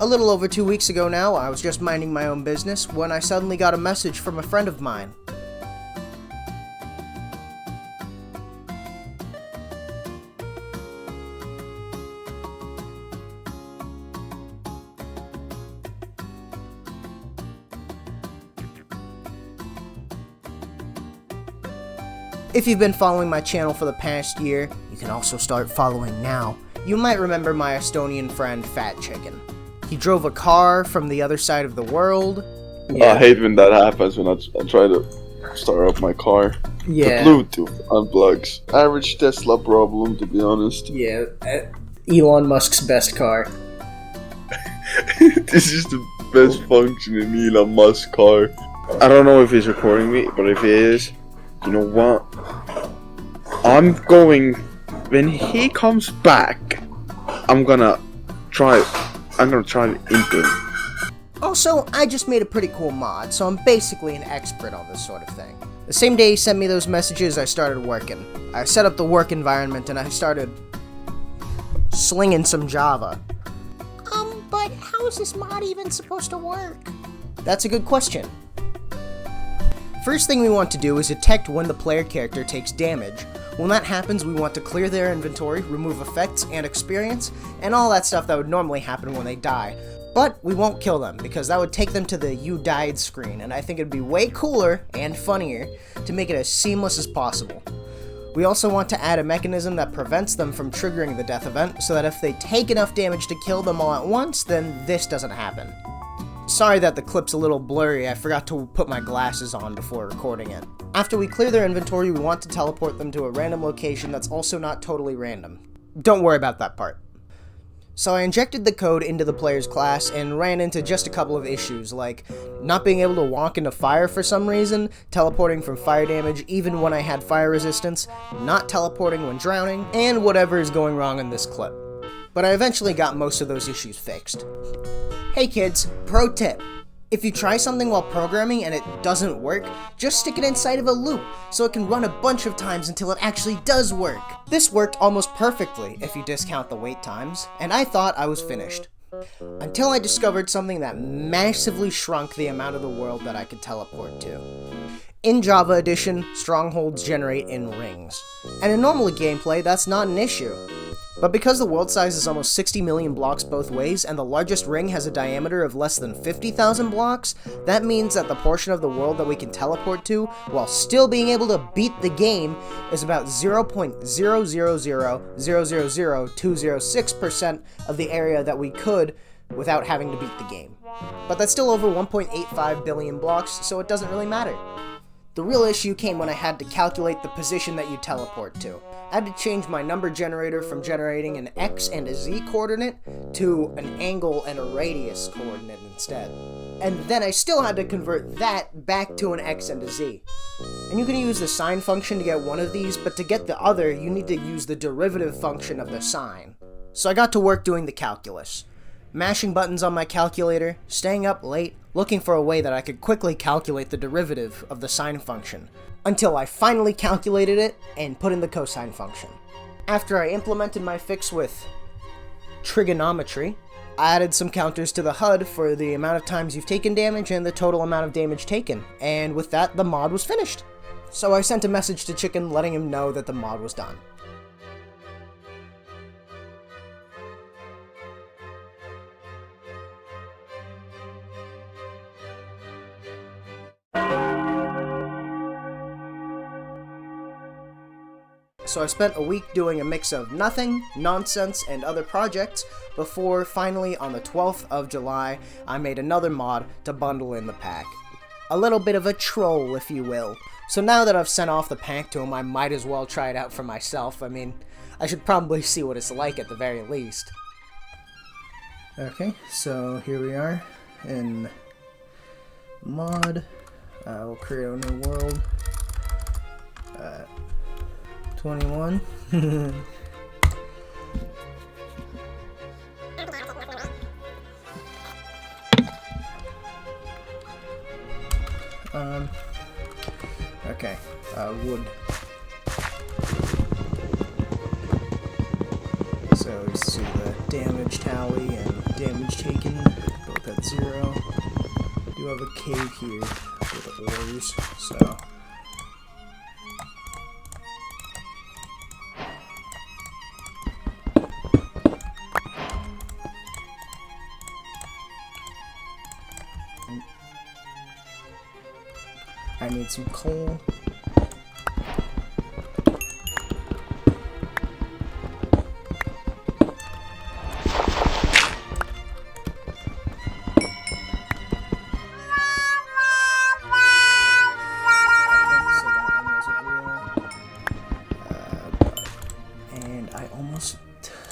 A little over 2 weeks ago now, I was just minding my own business when I suddenly got a message from a friend of mine. If you've been following my channel for the past year, you can also start following now. You might remember my Estonian friend, Fat Chicken. He drove a car from the other side of the world. Yeah. I hate when that happens, when I try to start up my car. Yeah. The Bluetooth unplugs. Average Tesla problem, to be honest. Yeah, Elon Musk's best car. This is the best functioning Elon Musk car. I don't know if he's recording me, but if he is, you know what? I'm going, when he comes back, I'm gonna try to into him. Also, I just made a pretty cool mod, so I'm basically an expert on this sort of thing. The same day he sent me those messages, I started working. I set up the work environment and I started slinging some Java. But how is this mod even supposed to work? That's a good question. First thing we want to do is detect when the player character takes damage. When that happens, we want to clear their inventory, remove effects and experience, and all that stuff that would normally happen when they die. But we won't kill them, because that would take them to the "you died" screen, and I think it'd be way cooler and funnier to make it as seamless as possible. We also want to add a mechanism that prevents them from triggering the death event, so that if they take enough damage to kill them all at once, then this doesn't happen. Sorry that the clip's a little blurry, I forgot to put my glasses on before recording it. After we clear their inventory, we want to teleport them to a random location that's also not totally random. Don't worry about that part. So I injected the code into the player's class and ran into just a couple of issues, like not being able to walk into fire for some reason, teleporting from fire damage even when I had fire resistance, not teleporting when drowning, and whatever is going wrong in this clip. But I eventually got most of those issues fixed. Hey kids, pro tip. If you try something while programming and it doesn't work, just stick it inside of a loop, so it can run a bunch of times until it actually does work. This worked almost perfectly if you discount the wait times, and I thought I was finished. Until I discovered something that massively shrunk the amount of the world that I could teleport to. In Java Edition, strongholds generate in rings. And in normal gameplay, that's not an issue. But because the world size is almost 60 million blocks both ways, and the largest ring has a diameter of less than 50,000 blocks, that means that the portion of the world that we can teleport to, while still being able to beat the game, is about 0.000000206% of the area that we could without having to beat the game. But that's still over 1.85 billion blocks, so it doesn't really matter. The real issue came when I had to calculate the position that you teleport to. I had to change my number generator from generating an X and a Z coordinate to an angle and a radius coordinate instead. And then I still had to convert that back to an X and a Z. And you can use the sine function to get one of these, but to get the other, you need to use the derivative function of the sine. So I got to work doing the calculus. Mashing buttons on my calculator, staying up late, looking for a way that I could quickly calculate the derivative of the sine function, until I finally calculated it and put in the cosine function. After I implemented my fix with trigonometry, I added some counters to the HUD for the amount of times you've taken damage and the total amount of damage taken, and with that, the mod was finished. So I sent a message to Chicken letting him know that the mod was done. So I spent a week doing a mix of nothing, nonsense, and other projects before finally on the 12th of July I made another mod to bundle in the pack. A little bit of a troll, if you will. So now that I've sent off the pack to him, I might as well try it out for myself. I mean, I should probably see what it's like at the very least. Okay, so here we are in mod. We'll create a new world. 21. Okay, wood. So you see the damage tally and damage taken, both at 0. I do have a cave here with ores, so... I need some coal.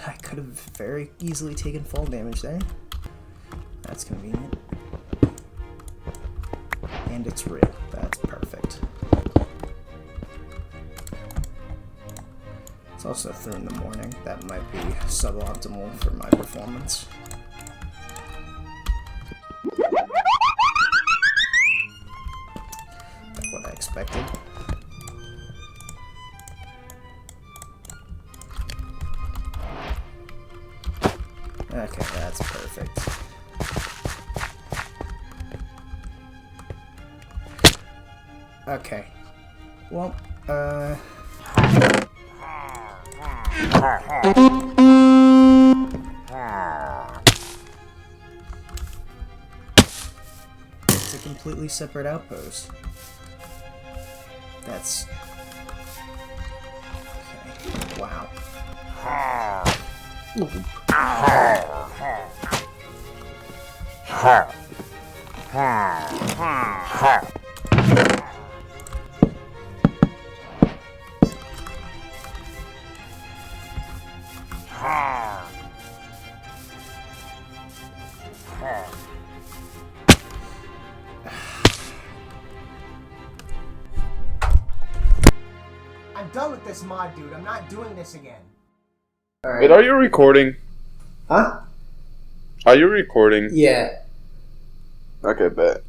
I could have very easily taken fall damage there. That's convenient. And it's real. That's perfect. It's also 3 in the morning. That might be suboptimal for my performance. That's what I expected. Okay, that's perfect. Okay. Well, it's a completely separate outpost. That's... okay. Wow. Ooh. I'm done with this mod, dude. I'm not doing this again. Alright. Wait, are you recording? Huh? Are you recording? Yeah. Okay, bet.